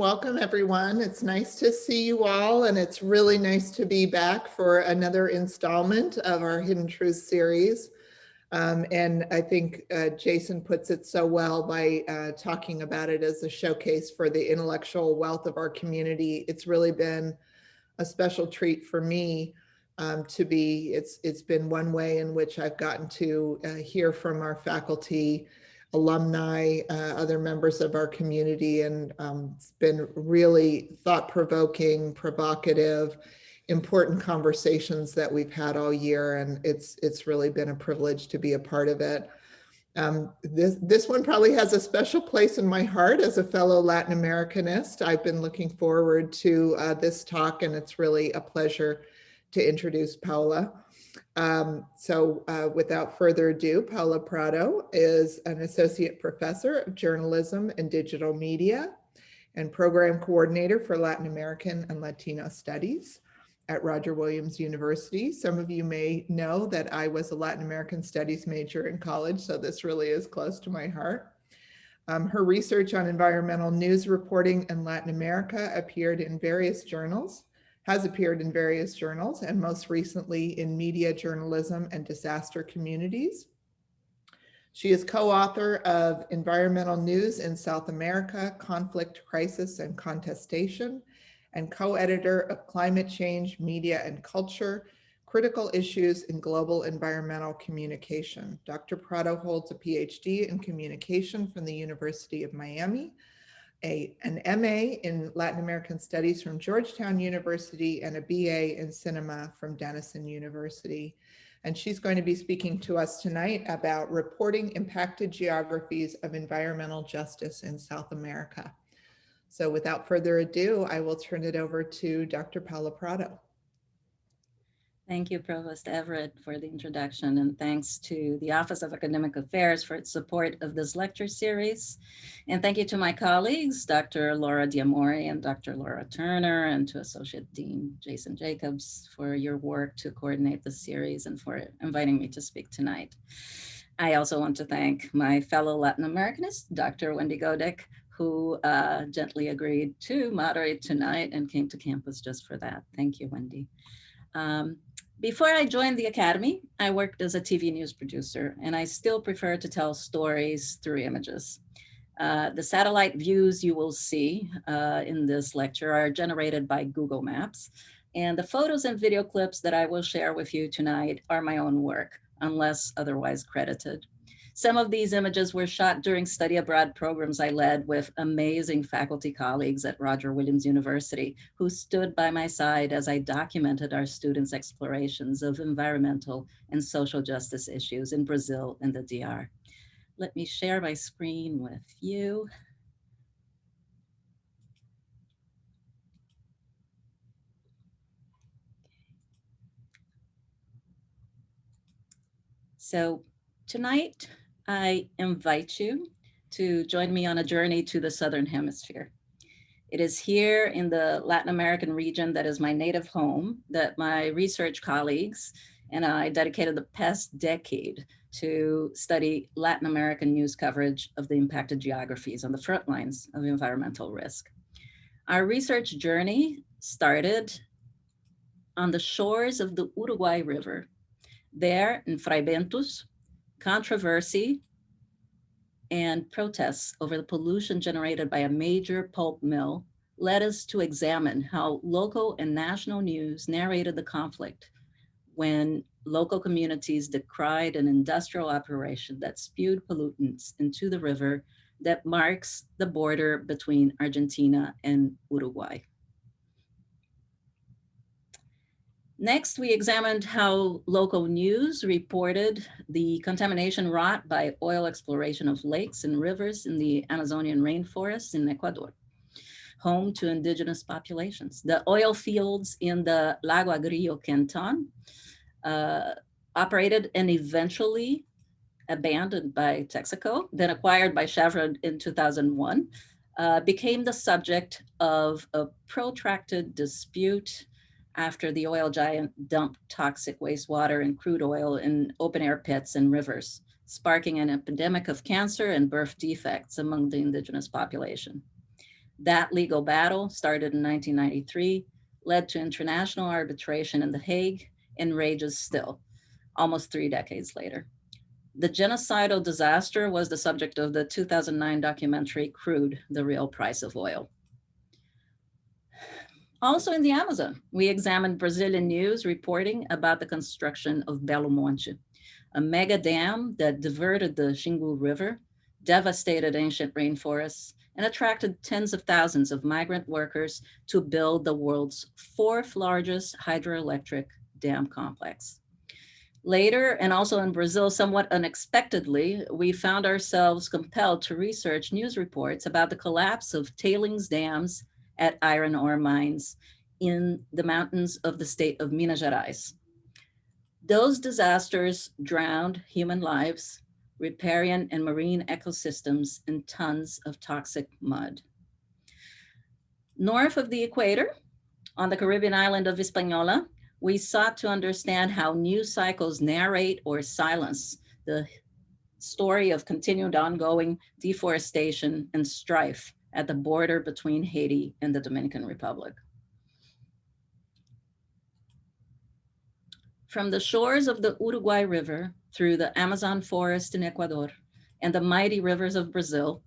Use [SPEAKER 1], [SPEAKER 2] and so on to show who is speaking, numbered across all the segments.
[SPEAKER 1] Welcome, everyone. It's nice to see you all, and it's really nice to be back for another installment of our Hidden Truths series. And I think Jason puts it so well by talking about it as a showcase for the intellectual wealth of our community. It's really been a special treat for me it's been one way in which I've gotten to hear from our faculty, alumni, other members of our community, and it's been really thought-provoking, provocative, important conversations that we've had all year, and it's really been a privilege to be a part of it. This one probably has a special place in my heart as a fellow Latin Americanist. I've been looking forward to this talk, and it's really a pleasure to introduce Paula. Without further ado, Paula Prado is an associate professor of journalism and digital media and program coordinator for Latin American and Latino studies at Roger Williams University. Some of you may know that I was a Latin American studies major in college, so this really is close to my heart. Her research on environmental news reporting in Latin America has appeared in various journals, and most recently in Media Journalism and Disaster Communities. She is co-author of Environmental News in South America, Conflict, Crisis, and Contestation, and co-editor of Climate Change, Media and Culture, Critical Issues in Global Environmental Communication. Dr. Prado holds a PhD in communication from the University of Miami, an MA in Latin American Studies from Georgetown University, and a BA in Cinema from Denison University. And she's going to be speaking to us tonight about reporting impacted geographies of environmental justice in South America. So without further ado, I will turn it over to Dr. Paula Prado.
[SPEAKER 2] Thank you, Provost Everett, for the introduction, and thanks to the Office of Academic Affairs for its support of this lecture series. And thank you to my colleagues, Dr. Laura Diamore and Dr. Laura Turner, and to Associate Dean Jason Jacobs for your work to coordinate the series and for inviting me to speak tonight. I also want to thank my fellow Latin Americanist, Dr. Wendy Godek, who gently agreed to moderate tonight and came to campus just for that. Thank you, Wendy. Before I joined the Academy, I worked as a TV news producer, and I still prefer to tell stories through images. The satellite views you will see in this lecture are generated by Google Maps, and the photos and video clips that I will share with you tonight are my own work, unless otherwise credited. Some of these images were shot during study abroad programs I led with amazing faculty colleagues at Roger Williams University, who stood by my side as I documented our students' explorations of environmental and social justice issues in Brazil and the DR. Let me share my screen with you. So tonight, I invite you to join me on a journey to the Southern Hemisphere. It is here in the Latin American region that is my native home that my research colleagues and I dedicated the past decade to study Latin American news coverage of the impacted geographies on the front lines of environmental risk. Our research journey started on the shores of the Uruguay River. There in Fray Bentos, controversy and protests over the pollution generated by a major pulp mill led us to examine how local and national news narrated the conflict when local communities decried an industrial operation that spewed pollutants into the river that marks the border between Argentina and Uruguay. Next, we examined how local news reported the contamination wrought by oil exploration of lakes and rivers in the Amazonian rainforests in Ecuador, home to indigenous populations. The oil fields in the Lago Agrio canton, operated and eventually abandoned by Texaco, then acquired by Chevron in 2001, became the subject of a protracted dispute after the oil giant dumped toxic wastewater and crude oil in open air pits and rivers, sparking an epidemic of cancer and birth defects among the indigenous population. That legal battle started in 1993, led to international arbitration in The Hague, and rages still, almost 3 decades later. The genocidal disaster was the subject of the 2009 documentary Crude, the Real Price of Oil. Also in the Amazon, we examined Brazilian news reporting about the construction of Belo Monte, a mega dam that diverted the Xingu River, devastated ancient rainforests, and attracted tens of thousands of migrant workers to build the world's fourth largest hydroelectric dam complex. Later, and also in Brazil, somewhat unexpectedly, we found ourselves compelled to research news reports about the collapse of tailings dams at iron ore mines in the mountains of the state of Minas Gerais. Those disasters drowned human lives, riparian and marine ecosystems, and tons of toxic mud. North of the equator, on the Caribbean island of Hispaniola, we sought to understand how news cycles narrate or silence the story of continued ongoing deforestation and strife at the border between Haiti and the Dominican Republic. From the shores of the Uruguay River through the Amazon forest in Ecuador and the mighty rivers of Brazil,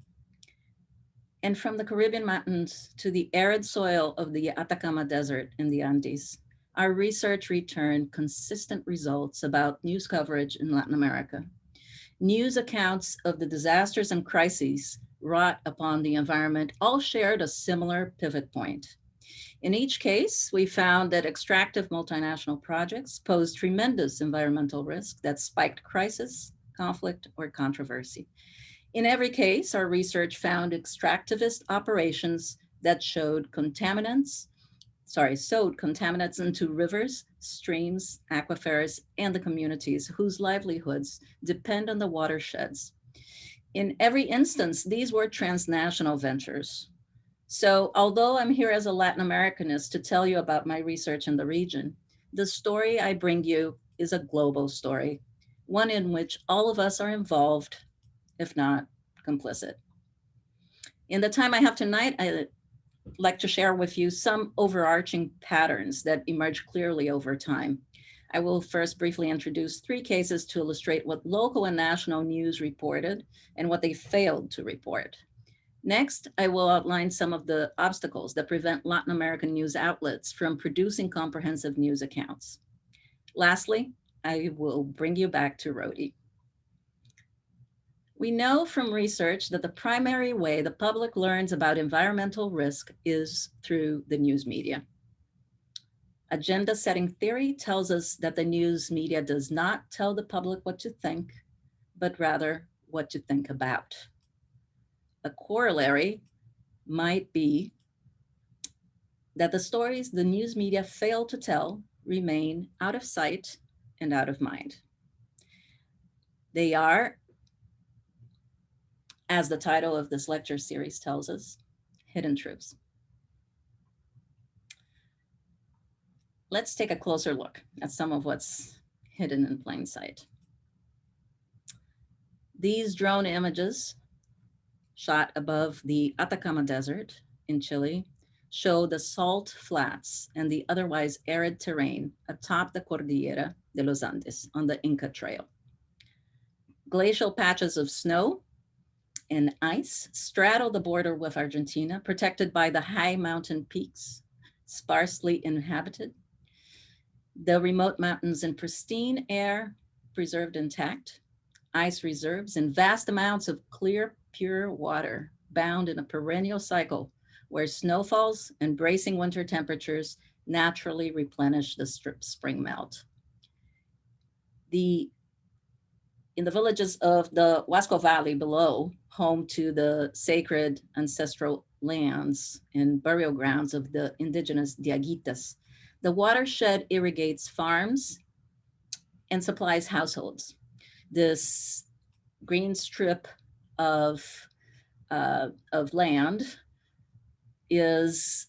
[SPEAKER 2] and from the Caribbean mountains to the arid soil of the Atacama Desert in the Andes, our research returned consistent results about news coverage in Latin America. News accounts of the disasters and crises wrought upon the environment all shared a similar pivot point. In each case, we found that extractive multinational projects posed tremendous environmental risk that spiked crisis, conflict, or controversy. In every case, our research found extractivist operations that sowed contaminants into rivers, streams, aquifers, and the communities whose livelihoods depend on the watersheds. In every instance, these were transnational ventures. So although I'm here as a Latin Americanist to tell you about my research in the region, the story I bring you is a global story, one in which all of us are involved, if not complicit. In the time I have tonight, I'd like to share with you some overarching patterns that emerge clearly over time. I will first briefly introduce 3 cases to illustrate what local and national news reported and what they failed to report. Next, I will outline some of the obstacles that prevent Latin American news outlets from producing comprehensive news accounts. Lastly, I will bring you back to Rodi. We know from research that the primary way the public learns about environmental risk is through the news media. Agenda setting theory tells us that the news media does not tell the public what to think, but rather what to think about. A corollary might be that the stories the news media fail to tell remain out of sight and out of mind. They are, as the title of this lecture series tells us, hidden truths. Let's take a closer look at some of what's hidden in plain sight. These drone images shot above the Atacama Desert in Chile show the salt flats and the otherwise arid terrain atop the Cordillera de los Andes on the Inca Trail. Glacial patches of snow and ice straddle the border with Argentina, protected by the high mountain peaks, sparsely inhabited. The remote mountains in pristine air preserved intact, ice reserves, and vast amounts of clear, pure water bound in a perennial cycle where snowfalls and bracing winter temperatures naturally replenish the spring melt. In the villages of the Huasco Valley below, home to the sacred ancestral lands and burial grounds of the indigenous Diaguitas, the watershed irrigates farms and supplies households. This green strip of land is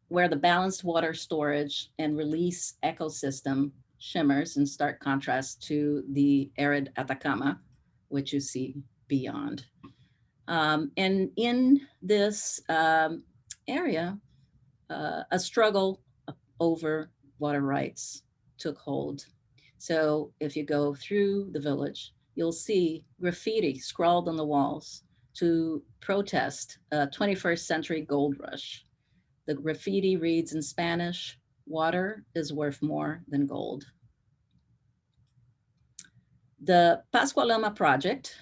[SPEAKER 2] where the balanced water storage and release ecosystem shimmers in stark contrast to the arid Atacama, which you see beyond. And in this area, a struggle over water rights took hold. So if you go through the village, you'll see graffiti scrawled on the walls to protest a 21st century gold rush. The graffiti reads in Spanish, "Water is worth more than gold." The Pascualama project,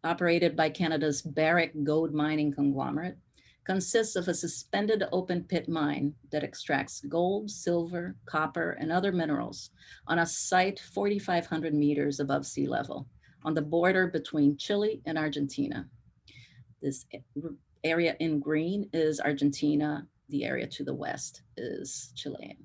[SPEAKER 2] operated by Canada's Barrick gold mining conglomerate, consists of a suspended open pit mine that extracts gold, silver, copper, and other minerals on a site 4,500 meters above sea level on the border between Chile and Argentina. This area in green is Argentina. The area to the west is Chile.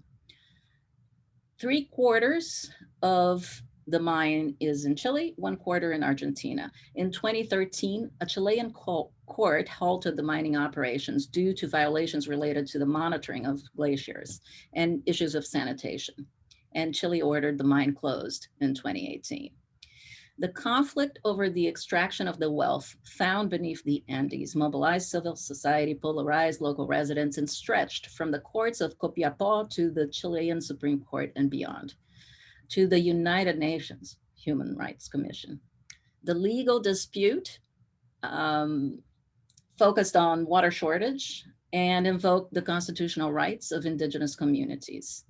[SPEAKER 2] 3/4 of the mine is in Chile, 1/4 in Argentina. In 2013, a Chilean court halted the mining operations due to violations related to the monitoring of glaciers and issues of sanitation. And Chile ordered the mine closed in 2018. The conflict over the extraction of the wealth found beneath the Andes mobilized civil society, polarized local residents, and stretched from the courts of Copiapó to the Chilean Supreme Court and beyond, to the United Nations Human Rights Commission. The legal dispute focused on water shortage and invoked the constitutional rights of indigenous communities.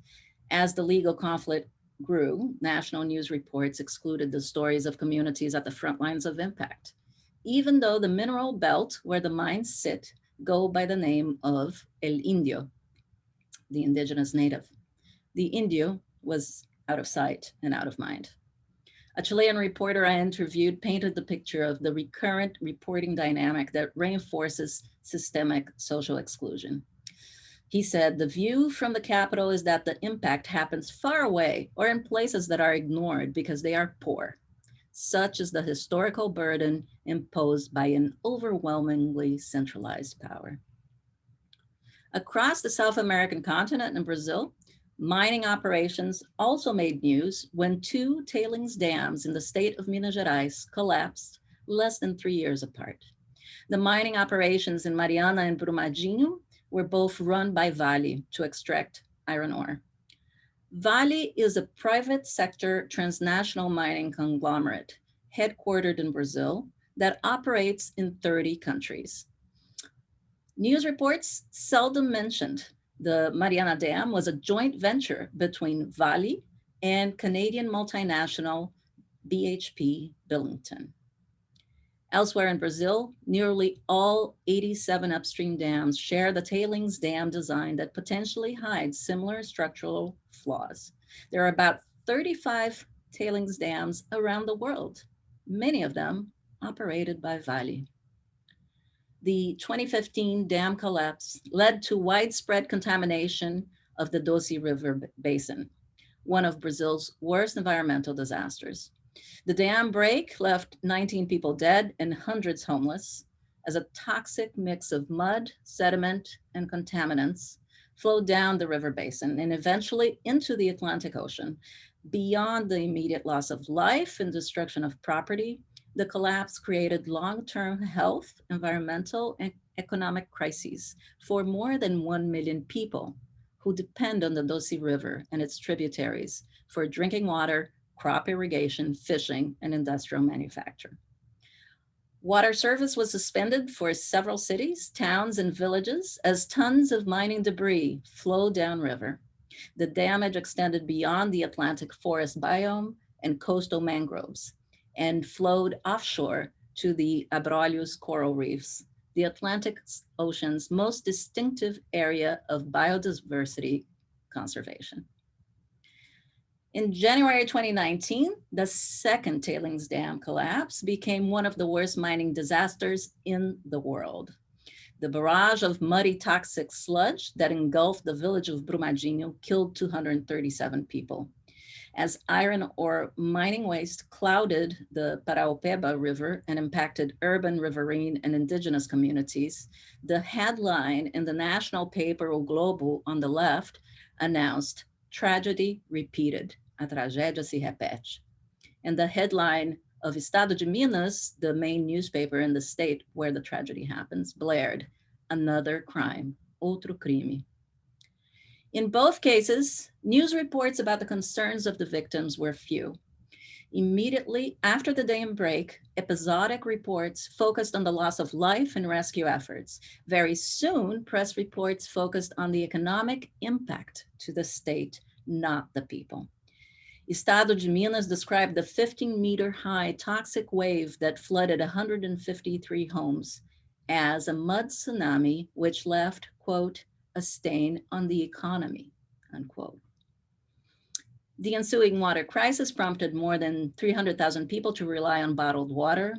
[SPEAKER 2] As the legal conflict grew, national news reports excluded the stories of communities at the front lines of impact, even though the mineral belt where the mines sit go by the name of El Indio, the indigenous native. The Indio was out of sight and out of mind. A Chilean reporter I interviewed painted the picture of the recurrent reporting dynamic that reinforces systemic social exclusion. He said, "The view from the capital is that the impact happens far away or in places that are ignored because they are poor. Such is the historical burden imposed by an overwhelmingly centralized power." Across the South American continent and Brazil, mining operations also made news when 2 tailings dams in the state of Minas Gerais collapsed less than 3 years apart. The mining operations in Mariana and Brumadinho were both run by Vale to extract iron ore. Vale is a private sector transnational mining conglomerate headquartered in Brazil that operates in 30 countries. News reports seldom mentioned the Mariana Dam was a joint venture between Vale and Canadian multinational BHP Billington. Elsewhere in Brazil, nearly all 87 upstream dams share the tailings dam design that potentially hides similar structural flaws. There are about 35 tailings dams around the world, many of them operated by Vale. The 2015 dam collapse led to widespread contamination of the Doce River Basin, one of Brazil's worst environmental disasters. The dam break left 19 people dead and hundreds homeless as a toxic mix of mud, sediment, and contaminants flowed down the river basin and eventually into the Atlantic Ocean. Beyond the immediate loss of life and destruction of property, the collapse created long-term health, environmental, and economic crises for more than 1 million people who depend on the Doce River and its tributaries for drinking water, crop irrigation, fishing, and industrial manufacture. Water service was suspended for several cities, towns, and villages as tons of mining debris flowed downriver. The damage extended beyond the Atlantic forest biome and coastal mangroves and flowed offshore to the Abrolhos coral reefs, the Atlantic Ocean's most distinctive area of biodiversity conservation. In January 2019, the second tailings dam collapse became one of the worst mining disasters in the world. The barrage of muddy, toxic sludge that engulfed the village of Brumadinho killed 237 people. As iron ore mining waste clouded the Paraopeba River and impacted urban, riverine, and indigenous communities, the headline in the national paper O Globo on the left announced, "Tragedy repeated, a tragédia se repete." And the headline of Estado de Minas, the main newspaper in the state where the tragedy happens, blared, "Another crime, outro crime." In both cases, news reports about the concerns of the victims were few. Immediately after the daybreak, episodic reports focused on the loss of life and rescue efforts. Very soon, press reports focused on the economic impact to the state, not the people. Estado de Minas described the 15-meter high toxic wave that flooded 153 homes as a mud tsunami, which left, quote, "a stain on the economy," unquote. The ensuing water crisis prompted more than 300,000 people to rely on bottled water,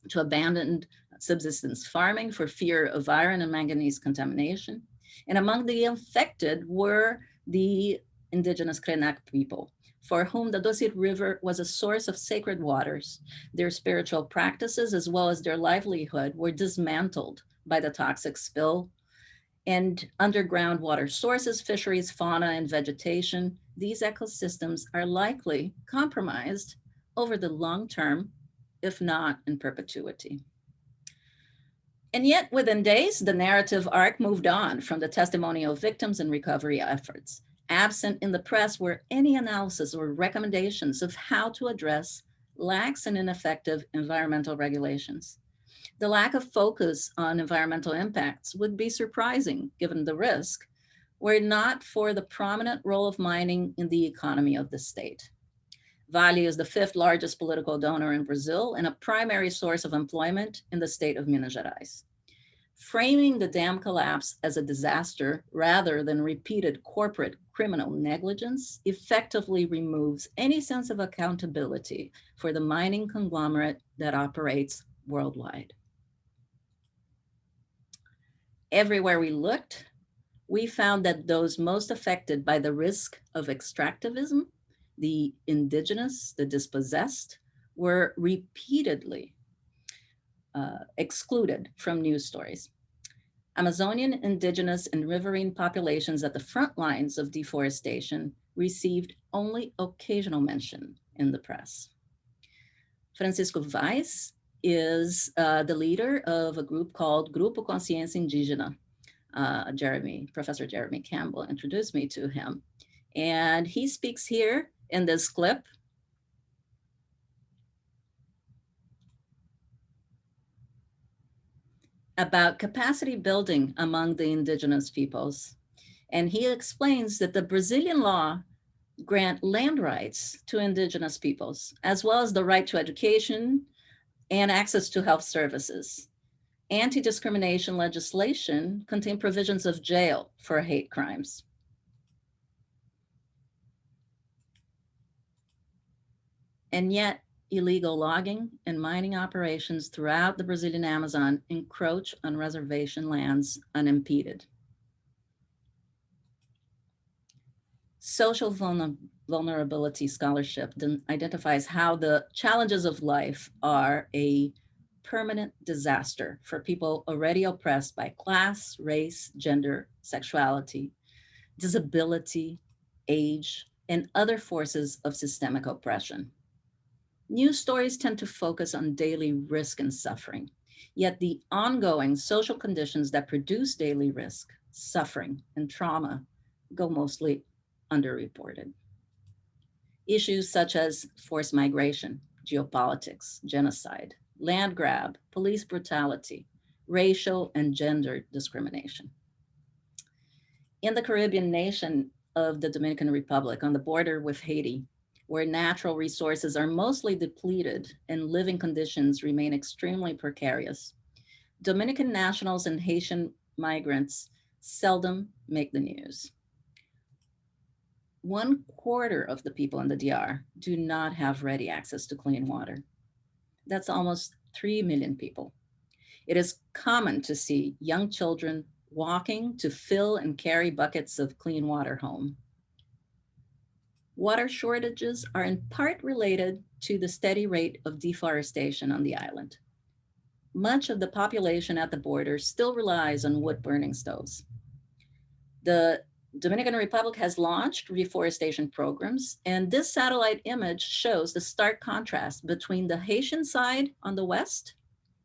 [SPEAKER 2] to abandon subsistence farming for fear of iron and manganese contamination. And among the affected were the indigenous Krenak people, for whom the Dosit River was a source of sacred waters. Their spiritual practices, as well as their livelihood, were dismantled by the toxic spill, and underground water sources, fisheries, fauna, and vegetation. These ecosystems are likely compromised over the long term, if not in perpetuity. And yet, within days, the narrative arc moved on from the testimony of victims and recovery efforts. Absent in the press were any analysis or recommendations of how to address lax and ineffective environmental regulations. The lack of focus on environmental impacts would be surprising given the risk, were it not for the prominent role of mining in the economy of the state. Vale is the fifth largest political donor in Brazil and a primary source of employment in the state of Minas Gerais. Framing the dam collapse as a disaster rather than repeated corporate criminal negligence effectively removes any sense of accountability for the mining conglomerate that operates worldwide. Everywhere we looked, we found that those most affected by the risk of extractivism, the indigenous, the dispossessed, were repeatedly excluded from news stories. Amazonian, indigenous, and riverine populations at the front lines of deforestation received only occasional mention in the press. Francisco Weiss is the leader of a group called Grupo Consciência Indígena. Professor Jeremy Campbell introduced me to him. And he speaks here in this clip about capacity building among the indigenous peoples. And he explains that the Brazilian law grant land rights to indigenous peoples, as well as the right to education and access to health services. Anti-discrimination legislation contain provisions of jail for hate crimes. And yet, illegal logging and mining operations throughout the Brazilian Amazon encroach on reservation lands unimpeded. Social vulnerability scholarship identifies how the challenges of life are a permanent disaster for people already oppressed by class, race, gender, sexuality, disability, age, and other forces of systemic oppression. News stories tend to focus on daily risk and suffering, yet the ongoing social conditions that produce daily risk, suffering, and trauma go mostly underreported. Issues such as forced migration, geopolitics, genocide, land grab, police brutality, racial and gender discrimination. In the Caribbean nation of the Dominican Republic on the border with Haiti, where natural resources are mostly depleted and living conditions remain extremely precarious, Dominican nationals and Haitian migrants seldom make the news. 1/4 of the people in the DR do not have ready access to clean water. That's almost 3 million people. It is common to see young children walking to fill and carry buckets of clean water home. Water shortages are in part related to the steady rate of deforestation on the island. Much of the population at the border still relies on wood burning stoves. The Dominican Republic has launched reforestation programs, and this satellite image shows the stark contrast between the Haitian side on the west,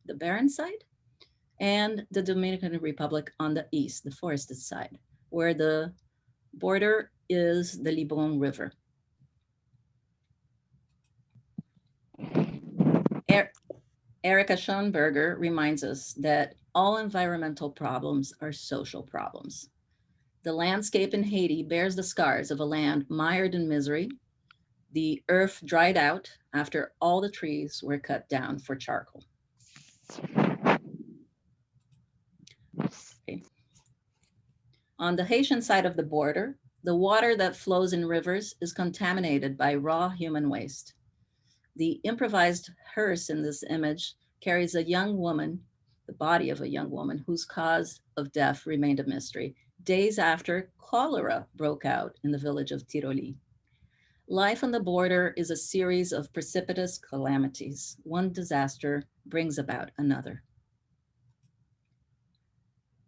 [SPEAKER 2] the barren side, and the Dominican Republic on the east, the forested side, where the border is the Libon River. Erica Schoenberger reminds us that all environmental problems are social problems. The landscape in Haiti bears the scars of a land mired in misery. The earth dried out after all the trees were cut down for charcoal. Okay. On the Haitian side of the border, the water that flows in rivers is contaminated by raw human waste. The improvised hearse in this image carries a young woman, the body of a young woman, whose cause of death remained a mystery, days after cholera broke out in the village of Tiroli. Life on the border is a series of precipitous calamities. One disaster brings about another.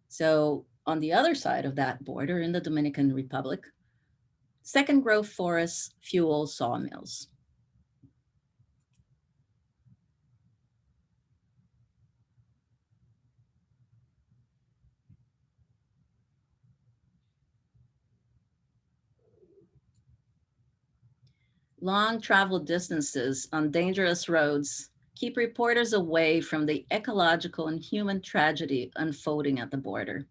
[SPEAKER 2] So on the other side of that border in the Dominican Republic, second growth forests fuel sawmills. Long travel distances on dangerous roads keep reporters away from the ecological and human tragedy unfolding at the border.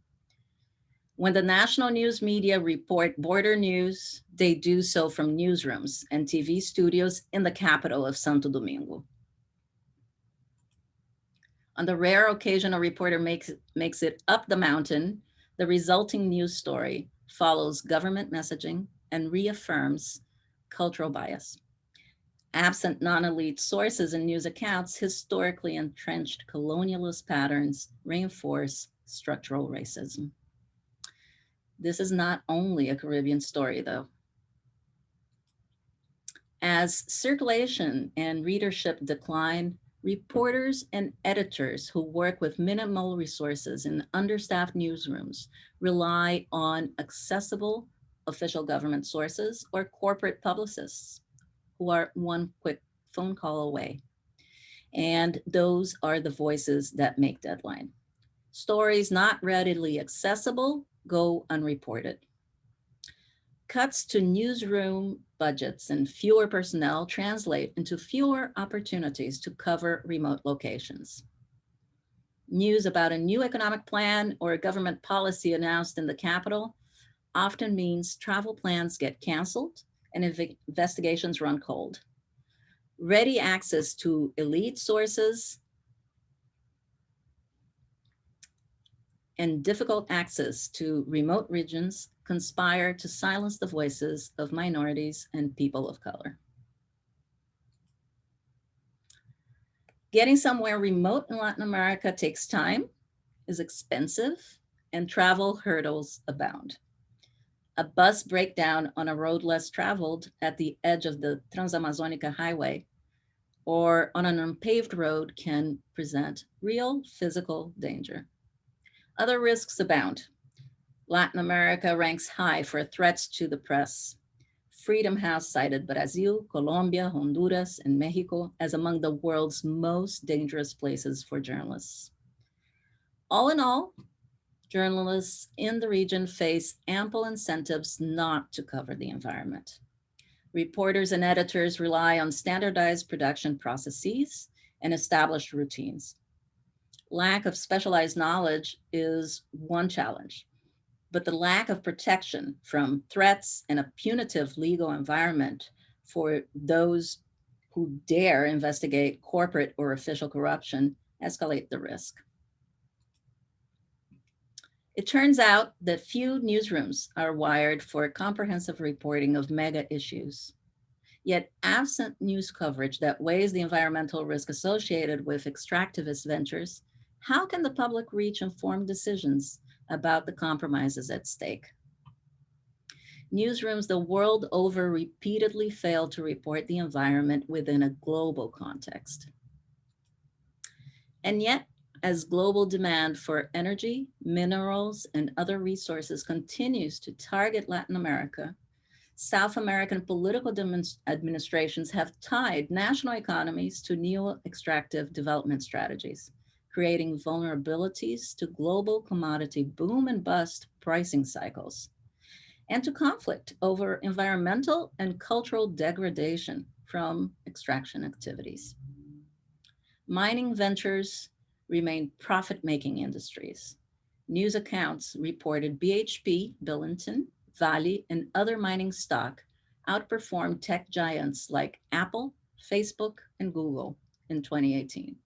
[SPEAKER 2] When the national news media report border news, they do so from newsrooms and TV studios in the capital of Santo Domingo. On the rare occasion a reporter makes it up the mountain, the resulting news story follows government messaging and reaffirms cultural bias. Absent non-elite sources and news accounts, historically entrenched colonialist patterns reinforce structural racism. This is not only a Caribbean story, though. As circulation and readership decline, reporters and editors who work with minimal resources in understaffed newsrooms rely on accessible official government sources or corporate publicists who are one quick phone call away. And those are the voices that make deadline. Stories not readily accessible go unreported. Cuts to newsroom budgets and fewer personnel translate into fewer opportunities to cover remote locations. News about a new economic plan or a government policy announced in the capital often means travel plans get canceled and investigations run cold. Ready access to elite sources and difficult access to remote regions conspire to silence the voices of minorities and people of color. Getting somewhere remote in Latin America takes time, is expensive, and travel hurdles abound. A bus breakdown on a road less traveled at the edge of the Transamazonica Highway or on an unpaved road can present real physical danger. Other risks abound. Latin America ranks high for threats to the press. Freedom House cited Brazil, Colombia, Honduras, and Mexico as among the world's most dangerous places for journalists. All in all, journalists in the region face ample incentives not to cover the environment. Reporters and editors rely on standardized production processes and established routines. Lack of specialized knowledge is one challenge, but the lack of protection from threats and a punitive legal environment for those who dare investigate corporate or official corruption escalate the risk. It turns out that few newsrooms are wired for comprehensive reporting of mega issues. Yet absent news coverage that weighs the environmental risk associated with extractivist ventures, how can the public reach informed decisions about the compromises at stake? Newsrooms the world over repeatedly fail to report the environment within a global context. And yet, As global demand for energy, minerals, and other resources continues to target Latin America, South American political administrations have tied national economies to neo-extractive development strategies, creating vulnerabilities to global commodity boom and bust pricing cycles, and to conflict over environmental and cultural degradation from extraction activities. Mining ventures remain profit-making industries. News accounts reported BHP, Billington, Vale, and other mining stock outperformed tech giants like Apple, Facebook, and Google in 2018.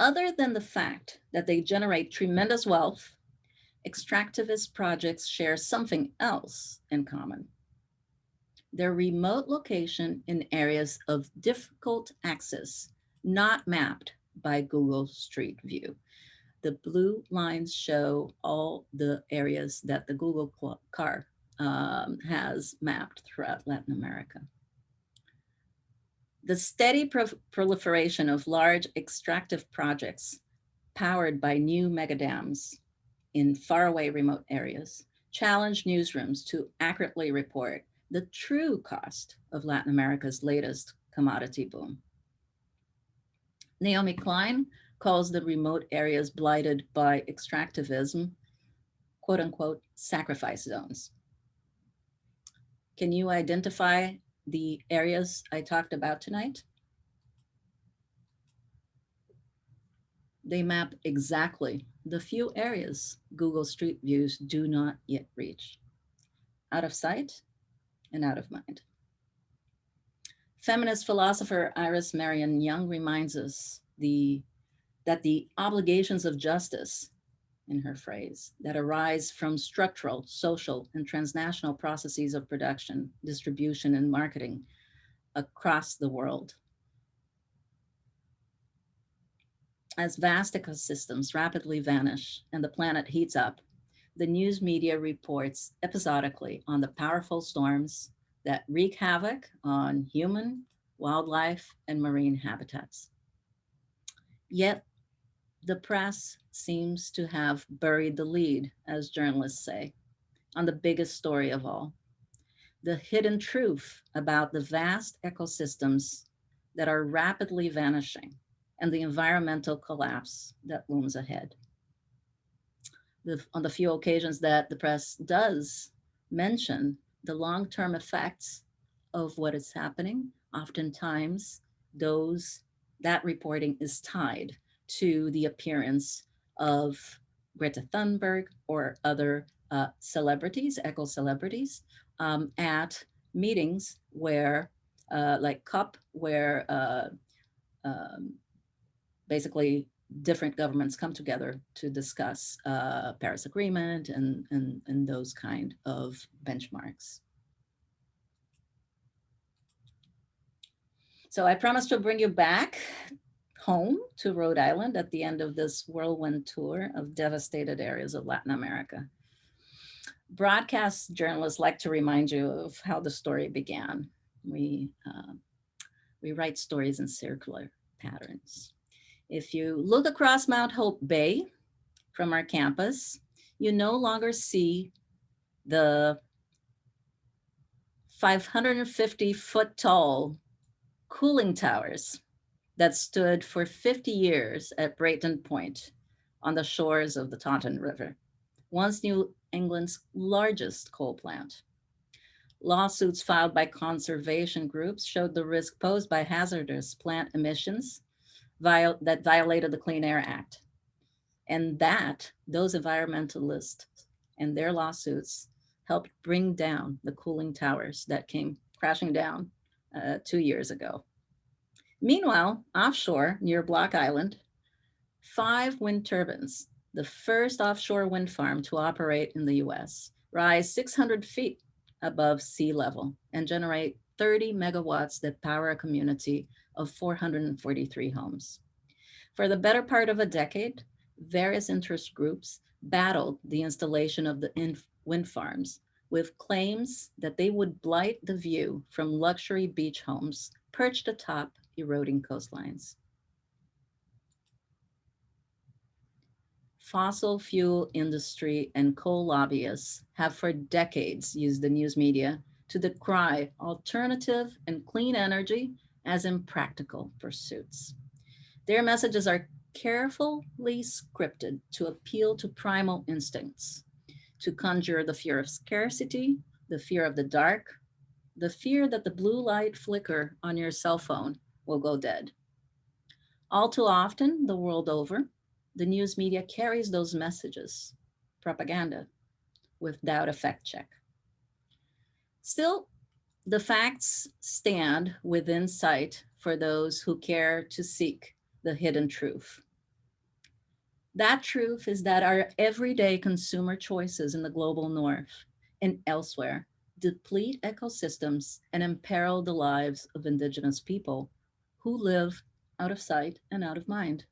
[SPEAKER 2] Other than the fact that they generate tremendous wealth, extractivist projects share something else in common: their remote location in areas of difficult access, not mapped by Google Street View. The blue lines show all the areas that the Google car has mapped throughout Latin America. The steady proliferation of large extractive projects powered by new megadams in faraway remote areas challenge newsrooms to accurately report the true cost of Latin America's latest commodity boom. Naomi Klein calls the remote areas blighted by extractivism, quote unquote, sacrifice zones. Can you identify the areas I talked about tonight? They map exactly the few areas Google Street Views do not yet reach. Out of sight and out of mind. Feminist philosopher Iris Marion Young reminds us that the obligations of justice, in her phrase, that arise from structural, social, and transnational processes of production, distribution, and marketing across the world. As vast ecosystems rapidly vanish and the planet heats up, the news media reports episodically on the powerful storms that wreak havoc on human, wildlife, and marine habitats. Yet, the press seems to have buried the lead, as journalists say, on the biggest story of all: the hidden truth about the vast ecosystems that are rapidly vanishing and the environmental collapse that looms ahead. On the few occasions that the press does mention the long-term effects of what is happening, oftentimes those that reporting is tied to the appearance of Greta Thunberg or other celebrities, eco celebrities, at meetings where, like COP, where um, basically different governments come together to discuss Paris Agreement and those kind of benchmarks. So I promise to bring you back home to Rhode Island at the end of this whirlwind tour of devastated areas of Latin America. Broadcast journalists like to remind you of how the story began. We write stories in circular patterns. If you look across Mount Hope Bay from our campus, you no longer see the 550-foot tall cooling towers that stood for 50 years at Brayton Point on the shores of the Taunton River, once New England's largest coal plant. Lawsuits filed by conservation groups showed the risk posed by hazardous plant emissions that violated the Clean Air Act, and that those environmentalists and their lawsuits helped bring down the cooling towers that came crashing down 2 years ago. Meanwhile, offshore near Block Island, 5 wind turbines, the first offshore wind farm to operate in the US, rise 600 feet above sea level and generate 30 megawatts that power a community of 443 homes. For the better part of a decade, various interest groups battled the installation of the wind farms with claims that they would blight the view from luxury beach homes perched atop eroding coastlines. fossil fuel industry and coal lobbyists have for decades used the news media to decry alternative and clean energy as impractical pursuits. Their messages are carefully scripted to appeal to primal instincts, to conjure the fear of scarcity, the fear of the dark, the fear that the blue light flicker on your cell phone will go dead. All too often, the world over, the news media carries those messages, propaganda, without a fact check. Still, the facts stand within sight for those who care to seek the hidden truth. That truth is that our everyday consumer choices in the global north and elsewhere deplete ecosystems and imperil the lives of indigenous people who live out of sight and out of mind.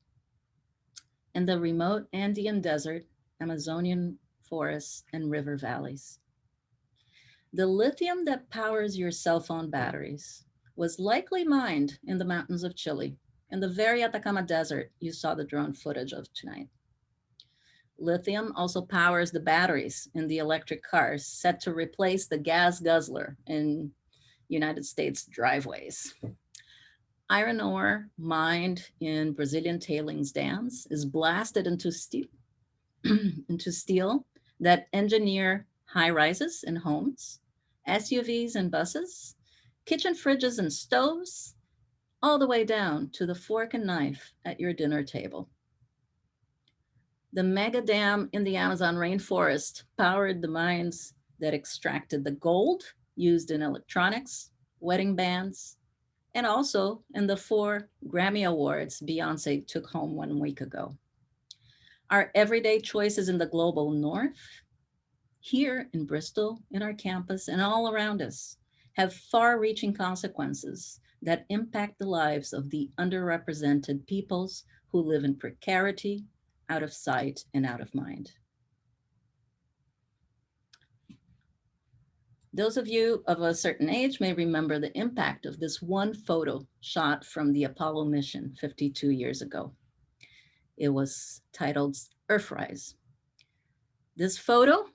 [SPEAKER 2] In the remote Andean desert, Amazonian forests, and river valleys. The lithium that powers your cell phone batteries was likely mined in the mountains of Chile, in the very Atacama Desert you saw the drone footage of tonight. Lithium also powers the batteries in the electric cars set to replace the gas guzzler in United States driveways. Iron ore mined in Brazilian tailings dams is blasted into steel, into steel that engineer high rises in homes, SUVs and buses, kitchen fridges and stoves, all the way down to the fork and knife at your dinner table. The mega dam in the Amazon rainforest powered the mines that extracted the gold used in electronics, wedding bands, and also in the 4 Grammy Awards Beyonce took home 1 week ago. Our everyday choices in the global north, here in Bristol, in our campus, and all around us, have far reaching consequences that impact the lives of the underrepresented peoples who live in precarity, out of sight, and out of mind. Those of you of a certain age may remember the impact of this one photo shot from the Apollo mission 52 years ago. It was titled Earthrise. This photo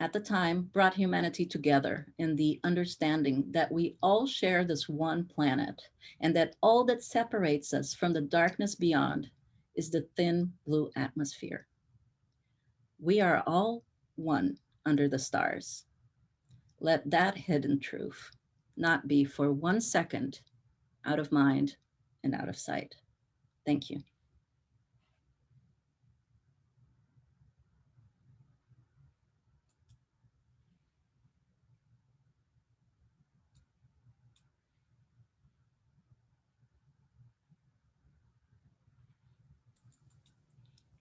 [SPEAKER 2] at the time brought humanity together in the understanding that we all share this one planet and that all that separates us from the darkness beyond is the thin blue atmosphere. We are all one under the stars. Let that hidden truth not be for 1 second out of mind and out of sight. Thank you.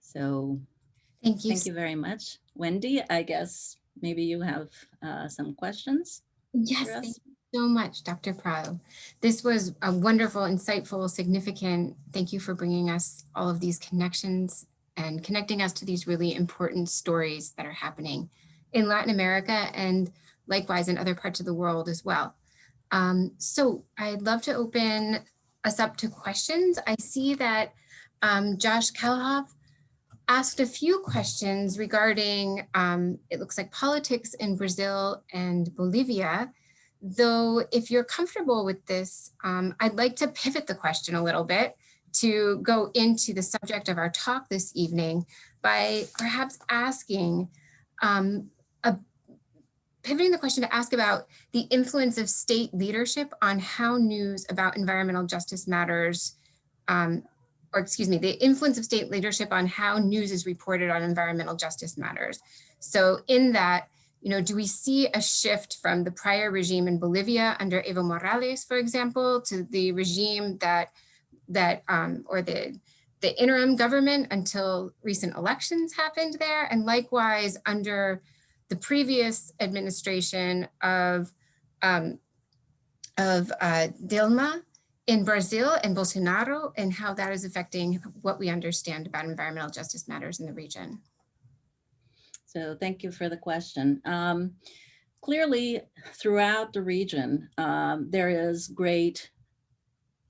[SPEAKER 2] So thank you very much. Wendy, I guess maybe you have some questions
[SPEAKER 3] Yes,
[SPEAKER 2] for
[SPEAKER 3] thank
[SPEAKER 2] us?
[SPEAKER 3] you so much, Dr. Prado. This was a wonderful, insightful, significant. Thank you for bringing us all of these connections and connecting us to these really important stories that are happening in Latin America and likewise in other parts of the world as well. So I'd love to open us up to questions. I see that Josh Kalhoff asked a few questions regarding, it looks like politics in Brazil and Bolivia. Though if you're comfortable with this, I'd like to pivot the question a little bit to go into the subject of our talk this evening by perhaps asking, pivoting the question to ask about the influence of state leadership on how news about environmental justice matters, the influence of state leadership on how news is reported on environmental justice matters. So in that, do we see a shift from the prior regime in Bolivia under Evo Morales, for example, to the regime or the interim government until recent elections happened there, and likewise under the previous administration of Dilma in Brazil and Bolsonaro, and how that is affecting what we understand about environmental justice matters in the region?
[SPEAKER 2] So thank you for the question. Clearly, throughout the region, there is great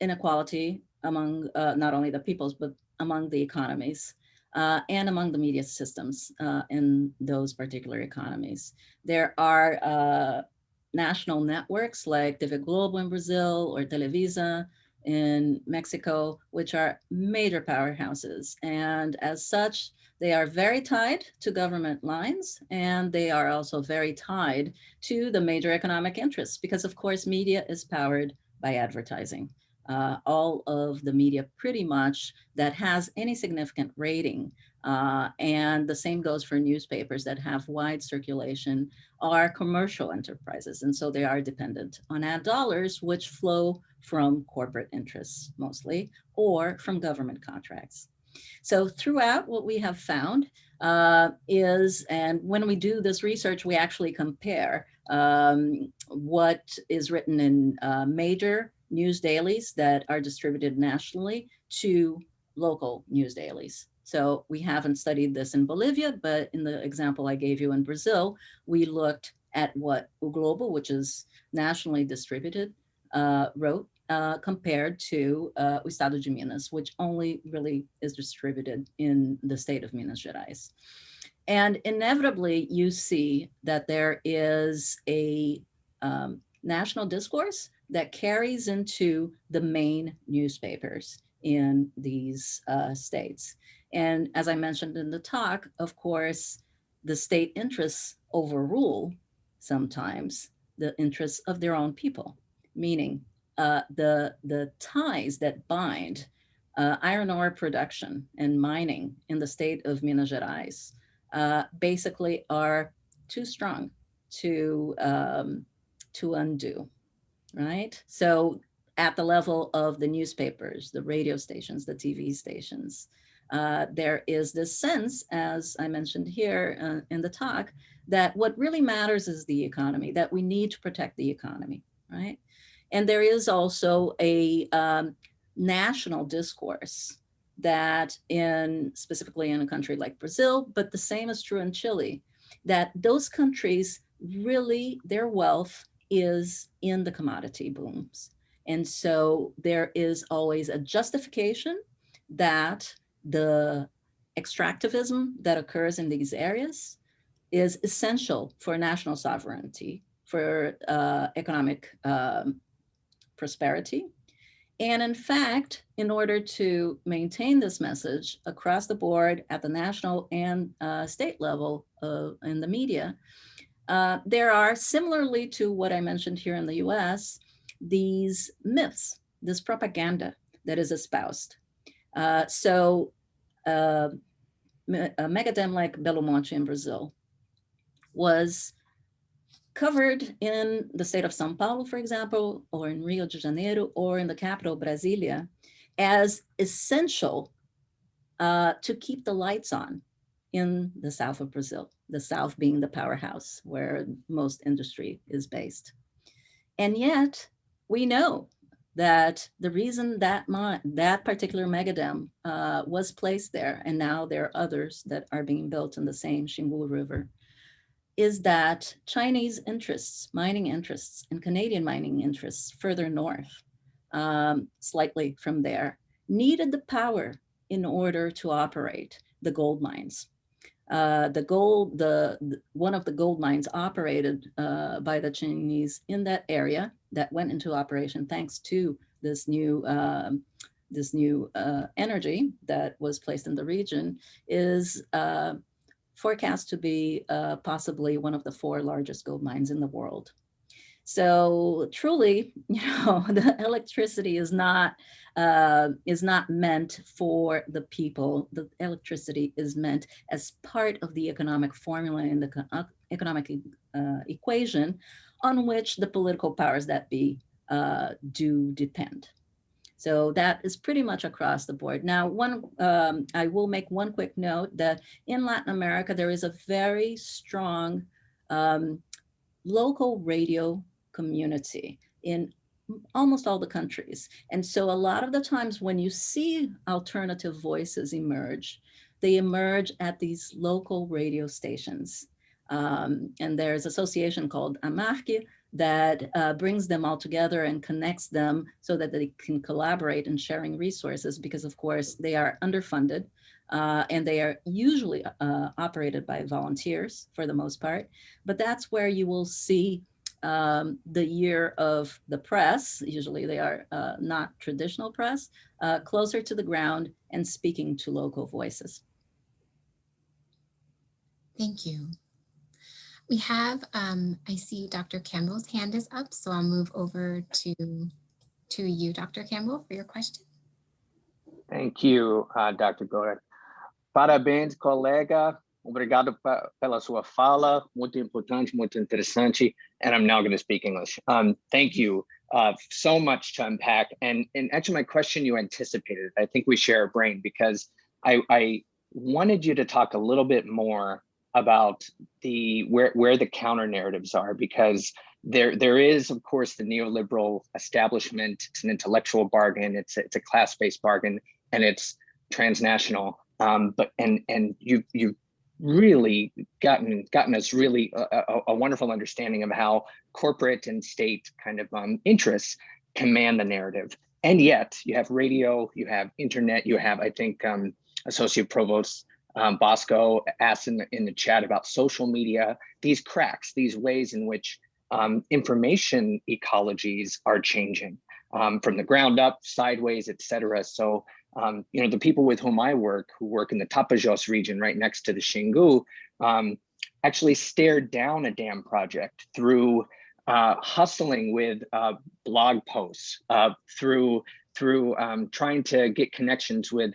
[SPEAKER 2] inequality among not only the peoples, but among the economies. and among the media systems in those particular economies. There are national networks like TV Globo in Brazil or Televisa in Mexico, which are major powerhouses. And as such, they are very tied to government lines, and they are also very tied to the major economic interests because, of course, media is powered by advertising. All of the media pretty much that has any significant rating, and the same goes for newspapers that have wide circulation, are commercial enterprises. And so they are dependent on ad dollars, which flow from corporate interests mostly, or from government contracts. So throughout, what we have found is, and when we do this research, we actually compare what is written in major news dailies that are distributed nationally to local news dailies. So we haven't studied this in Bolivia, but in the example I gave you in Brazil, we looked at what O Globo, which is nationally distributed, wrote compared to o Estado de Minas, which only really is distributed in the state of Minas Gerais. And inevitably, you see that there is a national discourse that carries into the main newspapers in these states. And as I mentioned in the talk, of course, the state interests overrule sometimes the interests of their own people, meaning the ties that bind iron ore production and mining in the state of Minas Gerais basically are too strong to undo, right? So at the level of the newspapers, the radio stations, the TV stations, there is this sense, as I mentioned here in the talk, that what really matters is the economy, that we need to protect the economy, right? And there is also a national discourse that specifically in a country like Brazil, but the same is true in Chile, that those countries really, their wealth is in the commodity booms. And so there is always a justification that the extractivism that occurs in these areas is essential for national sovereignty, for economic prosperity. And in fact, in order to maintain this message across the board at the national and state level in the media, there are, similarly to what I mentioned here in the US, these myths, this propaganda that is espoused. So a megadam like Belo Monte in Brazil was covered in the state of São Paulo, for example, or in Rio de Janeiro, or in the capital, Brasilia, as essential to keep the lights on in the south of Brazil, the south being the powerhouse where most industry is based. And yet we know that the reason that that particular megadam was placed there, and now there are others that are being built in the same Xingu River, is that Chinese interests, mining interests, and Canadian mining interests further north, slightly from there, needed the power in order to operate the gold mines. One of the gold mines operated by the Chinese in that area that went into operation thanks to this new energy that was placed in the region is forecast to be possibly one of the 4 largest gold mines in the world. So truly, the electricity is not meant for the people. The electricity is meant as part of the economic formula in the economic equation on which the political powers that be do depend. So that is pretty much across the board. Now, I will make one quick note that in Latin America, there is a very strong local radio community in almost all the countries. And so a lot of the times when you see alternative voices emerge, they emerge at these local radio stations. And there's an association called AMARC that brings them all together and connects them so that they can collaborate in sharing resources because, of course, they are underfunded. and they are usually operated by volunteers for the most part. But that's where you will see the year of the press. Usually they are not traditional press, closer to the ground and speaking to local voices.
[SPEAKER 3] Thank you. We have, I see Dr. Campbell's hand is up, so I'll move over to you, Dr. Campbell, for your question.
[SPEAKER 4] Thank you, Dr. Gordon. Parabéns, colega. Obrigado pela sua fala. Muito importante, muito interessante. And I'm now going to speak English. Thank you. So much to unpack. And actually, my question you anticipated. I think we share a brain, because I wanted you to talk a little bit more about where the counter narratives are, because there is, of course, the neoliberal establishment. It's an intellectual bargain. It's a class-based bargain, and it's transnational. But you've really gotten us really a wonderful understanding of how corporate and state kind of interests command the narrative. And yet you have radio, you have internet, you have, I think, Associate Provost Bosco asked in the chat about social media, these cracks, these ways in which information ecologies are changing from the ground up, sideways, et cetera. So, the people with whom I work, who work in the Tapajós region right next to the Xingu, actually stared down a dam project through hustling with blog posts, through trying to get connections with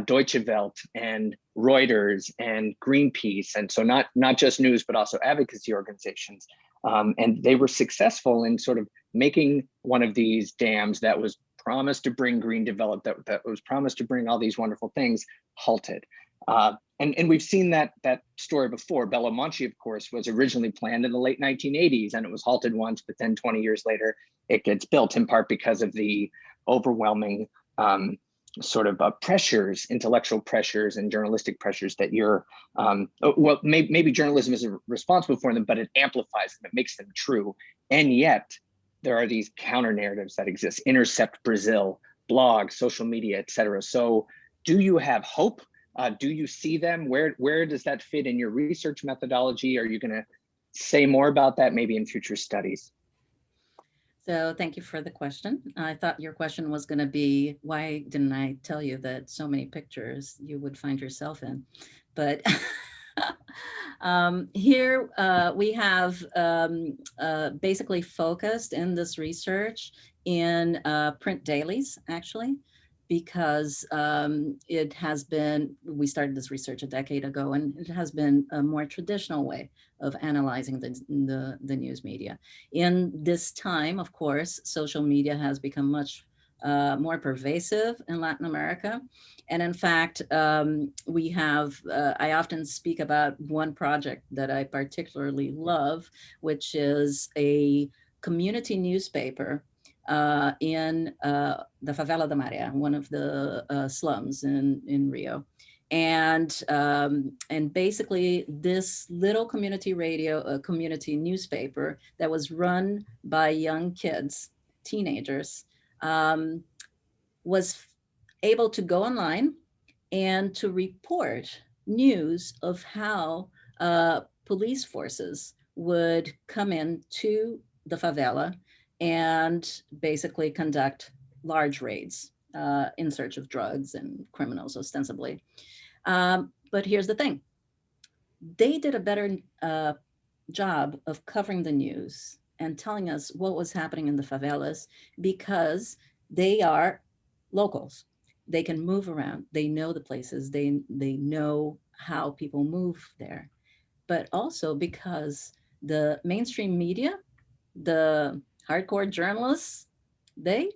[SPEAKER 4] Deutsche Welle and Reuters and Greenpeace, and so not just news, but also advocacy organizations. And they were successful in sort of making one of these dams that was promised to bring green development, that was promised to bring all these wonderful things, halted. And we've seen that story before. Belamonte, of course, was originally planned in the late 1980s, and it was halted once, but then 20 years later, it gets built, in part because of the overwhelming sort of pressures, intellectual pressures and journalistic pressures that maybe journalism isn't responsible for them, but it amplifies them, it makes them true. And yet there are these counter narratives that exist: Intercept Brazil, blog, social media, et cetera. So do you have hope? Do you see them? Where does that fit in your research methodology? Are you going to say more about that maybe in future studies?
[SPEAKER 2] So thank you for the question. I thought your question was going to be, why didn't I tell you that so many pictures you would find yourself in? But here we have basically focused in this research in print dailies, actually, because it has been, we started this research a decade ago, and it has been a more traditional way of analyzing the news media. In this time, of course, social media has become much more pervasive in Latin America. And in fact, we have, I often speak about one project that I particularly love, which is a community newspaper in the Favela da Maré, one of the slums in Rio. And basically this little community radio, community newspaper that was run by young kids, teenagers, was able to go online and to report news of how police forces would come in to the favela and basically conduct large raids in search of drugs and criminals, ostensibly. But here's the thing. They did a better job of covering the news and telling us what was happening in the favelas because they are locals. They can move around. They know the places. They know how people move there. But also because the mainstream media, the hardcore journalists, they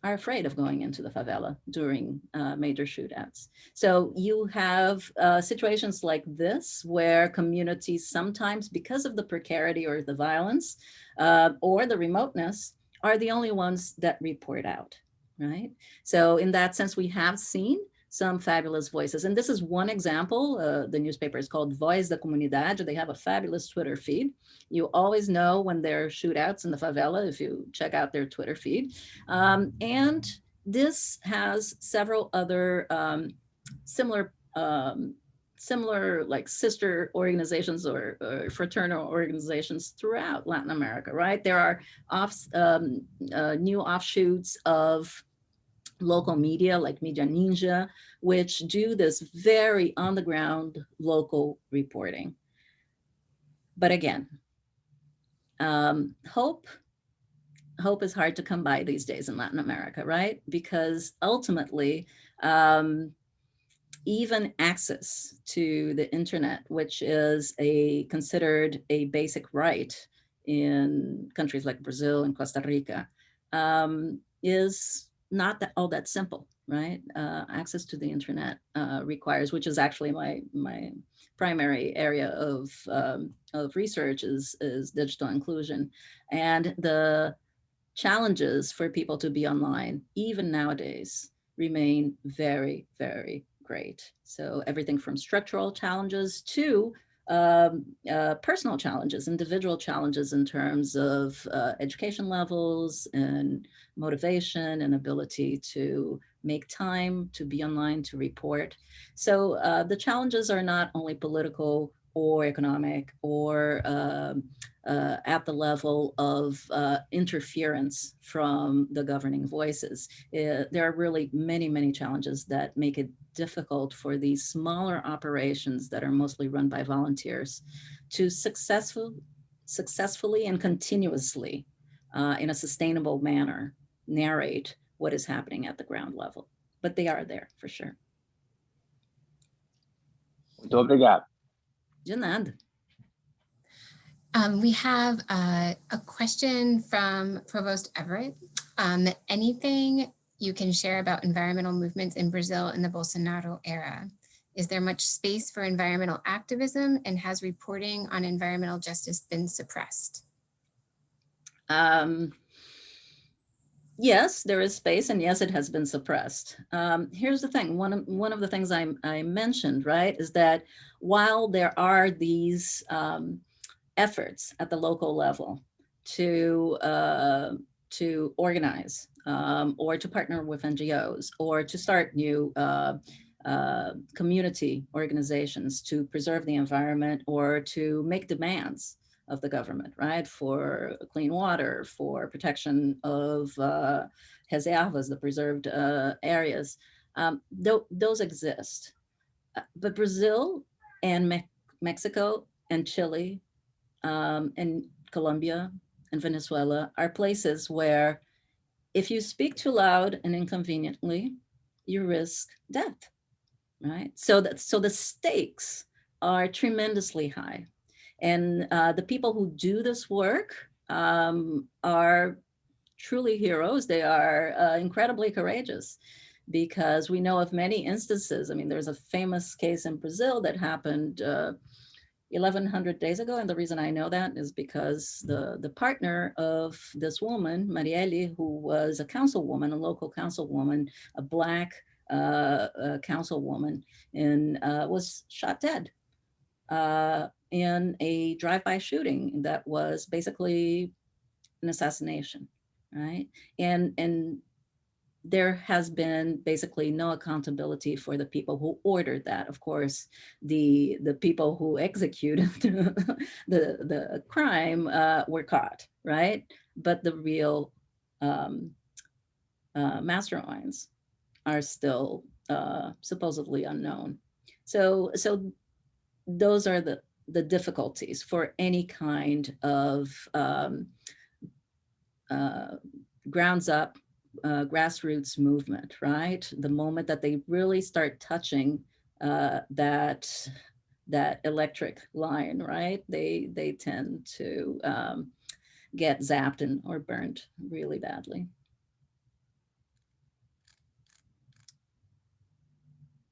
[SPEAKER 2] are afraid of going into the favela during major shootouts. So you have situations like this where communities sometimes, because of the precarity or the violence or the remoteness, are the only ones that report out, right? So in that sense, we have seen some fabulous voices. And this is one example. The newspaper is called Voz da Comunidade. They have a fabulous Twitter feed. You always know when there are shootouts in the favela if you check out their Twitter feed. And this has several other similar similar like sister organizations or fraternal organizations throughout Latin America, right? There are new offshoots of local media like Media Ninja, which do this very on the ground local reporting. But again, hope is hard to come by these days in Latin America, right? Because ultimately, even access to the internet, which is considered a basic right in countries like Brazil and Costa Rica, is not all that simple, right? Access to the internet requires, which is actually my primary area of research is digital inclusion, and the challenges for people to be online, even nowadays, remain very, very great. So everything from structural challenges to personal challenges, individual challenges in terms of education levels and motivation and ability to make time to be online, to report. So the challenges are not only political or economic or at the level of interference from the governing voices. There are really many, many challenges that make it difficult for these smaller operations that are mostly run by volunteers to successfully and continuously in a sustainable manner narrate what is happening at the ground level. But they are there for sure.
[SPEAKER 4] Muito obrigado.
[SPEAKER 2] De nada.
[SPEAKER 3] We have a question from Provost Everett. Anything you can share about environmental movements in Brazil in the Bolsonaro era? Is there much space for environmental activism, and has reporting on environmental justice been suppressed?
[SPEAKER 2] Yes, there is space, and yes, it has been suppressed. Here's the thing. One of the things I mentioned, right, is that while there are these efforts at the local level to organize or to partner with NGOs or to start new community organizations to preserve the environment or to make demands of the government, right? For clean water, for protection of reservas, the preserved areas. Those exist. But Brazil and Mexico and Chile and Colombia and Venezuela are places where if you speak too loud and inconveniently, you risk death, right? So the stakes are tremendously high. And the people who do this work are truly heroes. They are incredibly courageous because we know of many instances. I mean, there's a famous case in Brazil that happened 1,100 days ago. And the reason I know that is because the partner of this woman, Marielle, who was a councilwoman, a local councilwoman, a Black councilwoman, and was shot dead in a drive-by shooting that was basically an assassination, right? And there has been basically no accountability for the people who ordered that. Of course, the people who executed the crime were caught, right? But the real masterminds are still supposedly unknown. So those are the difficulties for any kind of grounds up grassroots movement, right? The moment that they really start touching that electric line, right? They tend to get zapped or burned really badly.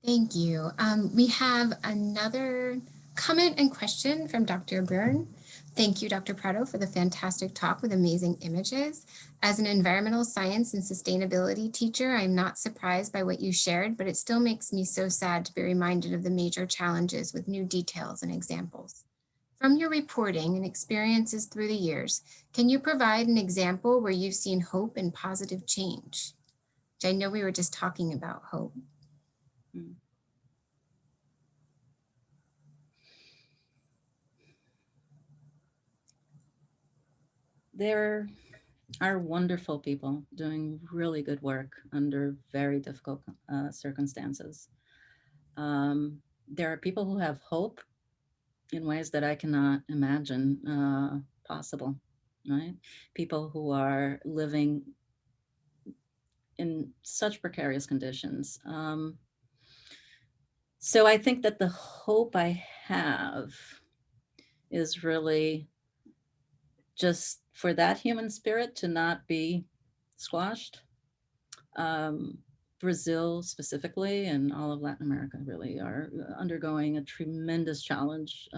[SPEAKER 3] Thank you. We have another comment and question from Dr. Byrne. Thank you, Dr. Prado, for the fantastic talk with amazing images. As an environmental science and sustainability teacher, I'm not surprised by what you shared, but it still makes me so sad to be reminded of the major challenges with new details and examples. From your reporting and experiences through the years, can you provide an example where you've seen hope and positive change? Which I know we were just talking about hope.
[SPEAKER 2] There are wonderful people doing really good work under very difficult circumstances. There are people who have hope in ways that I cannot imagine possible, right? People who are living in such precarious conditions. So I think that the hope I have is really just for that human spirit to not be squashed. Um, Brazil specifically and all of Latin America really are undergoing a tremendous challenge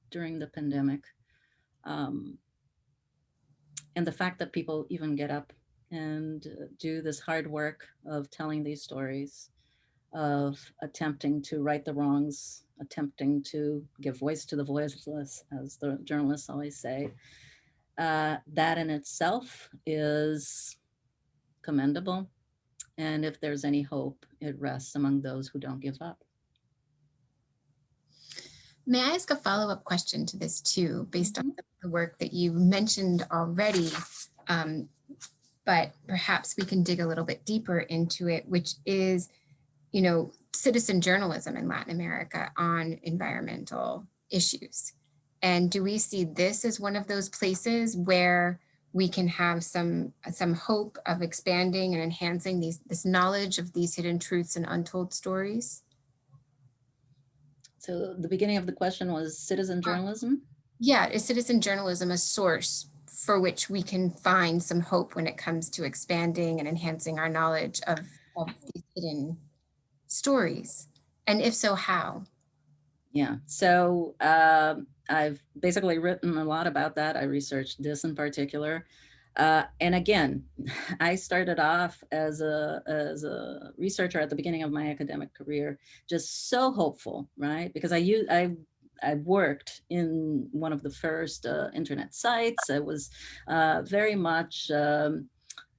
[SPEAKER 2] during the pandemic. Um, and the fact that people even get up and do this hard work of telling these stories, of attempting to right the wrongs, attempting to give voice to the voiceless, as the journalists always say, that in itself is commendable. And if there's any hope, it rests among those who don't give up.
[SPEAKER 3] May I ask a follow-up question to this too, based on the work that you mentioned already, but perhaps we can dig a little bit deeper into it, which is, you know, citizen journalism in Latin America on environmental issues. And do we see this as one of those places where we can have some hope of expanding and enhancing this knowledge of these hidden truths and untold stories?
[SPEAKER 2] So the beginning of the question was citizen journalism?
[SPEAKER 3] Yeah, is citizen journalism a source for which we can find some hope when it comes to expanding and enhancing our knowledge of these hidden stories? And if so, how?
[SPEAKER 2] Yeah, so I've basically written a lot about that. I researched this in particular. And again, I started off as a researcher at the beginning of my academic career, just so hopeful, right? Because I worked in one of the first internet sites. I was very much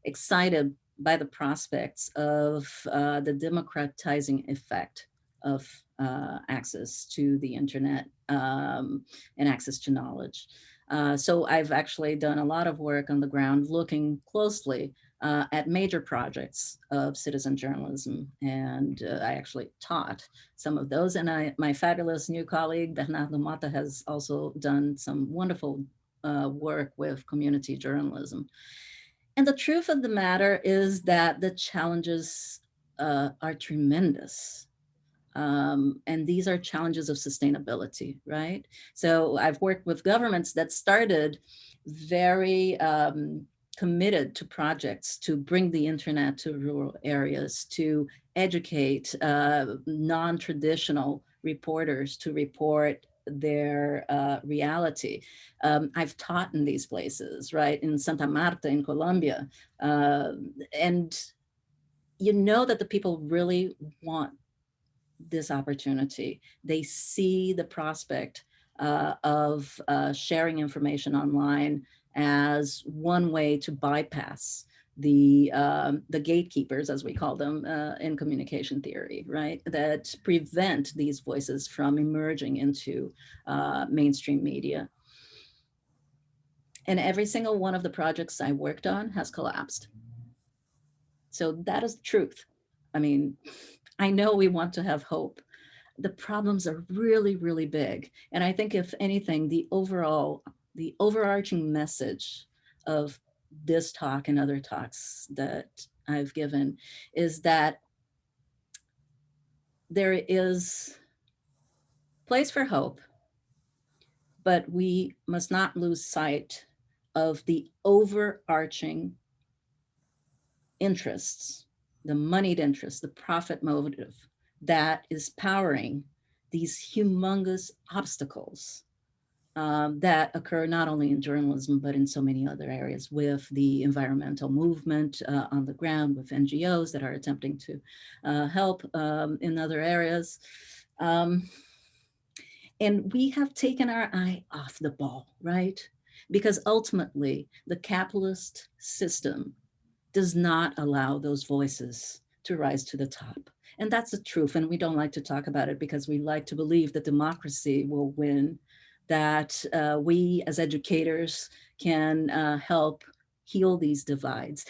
[SPEAKER 2] excited by the prospects of the democratizing effect of access to the internet and access to knowledge. So I've actually done a lot of work on the ground looking closely at major projects of citizen journalism. And I actually taught some of those. And my fabulous new colleague, Bernardo Mata, has also done some wonderful work with community journalism. And the truth of the matter is that the challenges are tremendous. And these are challenges of sustainability, right? So I've worked with governments that started very committed to projects to bring the internet to rural areas, to educate non-traditional reporters to report their reality. I've taught in these places, right? In Santa Marta, in Colombia. And you know that the people really want this opportunity. They see the prospect of sharing information online as one way to bypass the gatekeepers, as we call them in communication theory, right? That prevent these voices from emerging into mainstream media. And every single one of the projects I worked on has collapsed. So that is the truth. I mean, I know we want to have hope. The problems are really, really big. And I think if anything, the overarching message of this talk and other talks that I've given is that there is place for hope, but we must not lose sight of the overarching interests, the moneyed interests, the profit motive that is powering these humongous obstacles that occur not only in journalism, but in so many other areas with the environmental movement on the ground, with NGOs that are attempting to help in other areas. And we have taken our eye off the ball, right? Because ultimately, the capitalist system does not allow those voices to rise to the top. And that's the truth. And we don't like to talk about it because we like to believe that democracy will win, that we as educators can help heal these divides.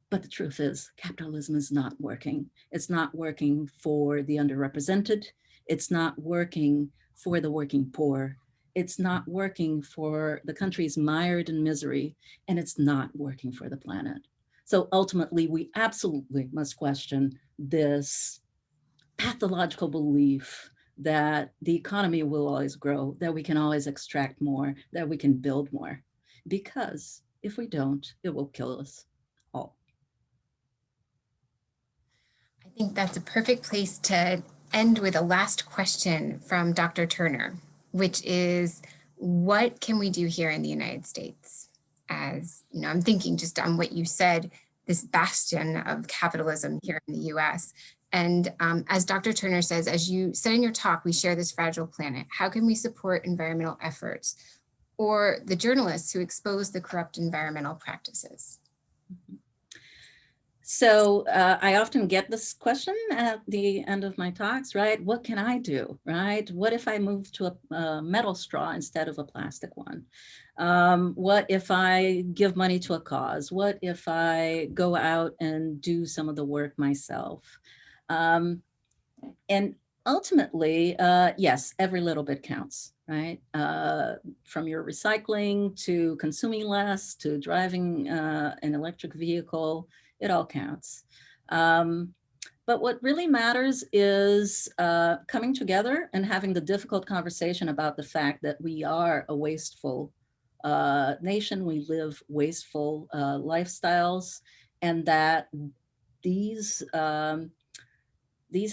[SPEAKER 2] But the truth is, capitalism is not working. It's not working for the underrepresented. It's not working for the working poor. It's not working for the countries mired in misery, and it's not working for the planet. So ultimately, we absolutely must question this pathological belief that the economy will always grow, that we can always extract more, that we can build more. Because if we don't, it will kill us all.
[SPEAKER 3] I think that's a perfect place to end with a last question from Dr. Turner, which is, what can we do here in the United States? As you know, I'm thinking just on what you said, this bastion of capitalism here in the US. And as Dr. Turner says, as you said in your talk, we share this fragile planet. How can we support environmental efforts or the journalists who expose the corrupt environmental practices?
[SPEAKER 2] So I often get this question at the end of my talks, right? What can I do, right? What if I move to a metal straw instead of a plastic one? What if I give money to a cause? What if I go out and do some of the work myself? And ultimately, yes, every little bit counts, right? From your recycling to consuming less to driving an electric vehicle, it all counts. But what really matters is coming together and having the difficult conversation about the fact that we are a wasteful nation. We live wasteful lifestyles, and that these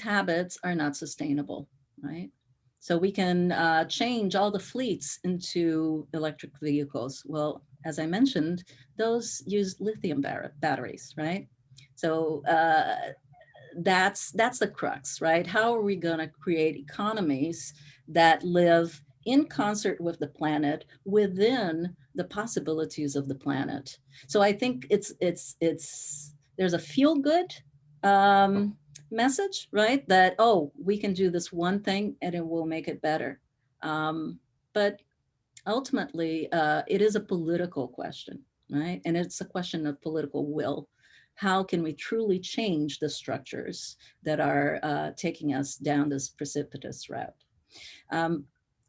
[SPEAKER 2] habits are not sustainable, right? So we can change all the fleets into electric vehicles. Well, as I mentioned, those use lithium batteries, right? So that's the crux, right? How are we going to create economies that live in concert with the planet within the possibilities of the planet? So I think there's a feel good message, right? That, oh, we can do this one thing and it will make it better. But ultimately, it is a political question, right? And it's a question of political will. How can we truly change the structures that are taking us down this precipitous route?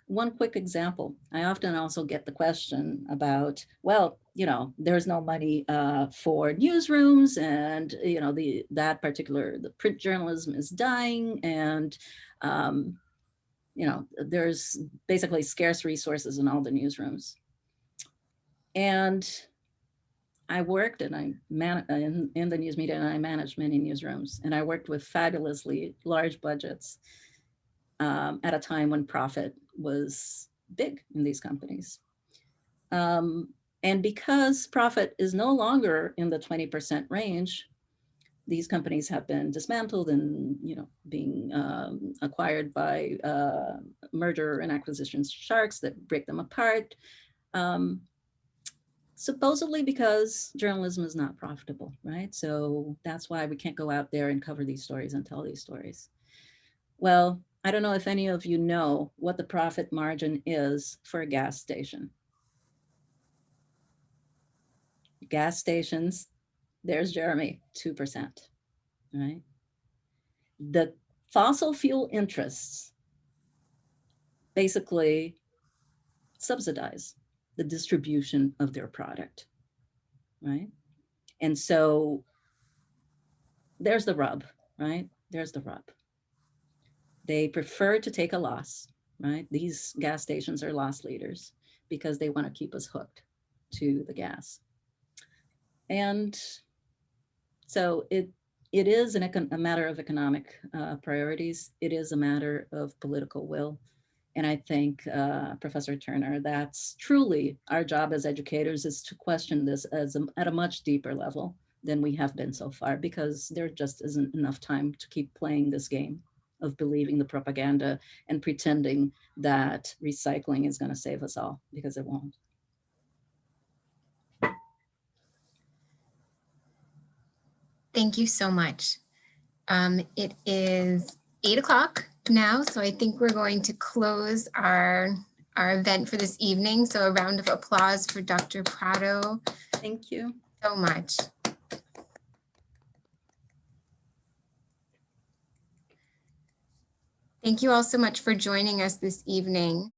[SPEAKER 2] One quick example, I often also get the question about, well, you know, there's no money for newsrooms, and, you know, the print journalism is dying, and, you know, there's basically scarce resources in all the newsrooms. And I worked and in the news media, and I managed many newsrooms, and I worked with fabulously large budgets at a time when profit was big in these companies. And because profit is no longer in the 20% range, these companies have been dismantled and, you know, being acquired by merger and acquisition sharks that break them apart. Supposedly because journalism is not profitable, right? So that's why we can't go out there and cover these stories and tell these stories. Well, I don't know if any of you know what the profit margin is for a gas station. Gas stations, there's Jeremy, 2%, right? The fossil fuel interests basically subsidize the distribution of their product, right? And so there's the rub, right? There's the rub. They prefer to take a loss, right? These gas stations are loss leaders because they want to keep us hooked to the gas. And so it is a matter of economic priorities. It is a matter of political will. And I think, Professor Turner, that's truly our job as educators, is to question this at a much deeper level than we have been so far, because there just isn't enough time to keep playing this game of believing the propaganda and pretending that recycling is going to save us all, because it won't.
[SPEAKER 3] Thank you so much. It is 8 o'clock now, so I think we're going to close our our event for this evening. So a round of applause for Dr. Prado
[SPEAKER 2] Thank you.
[SPEAKER 3] so much. Thank you all so much for joining us this evening.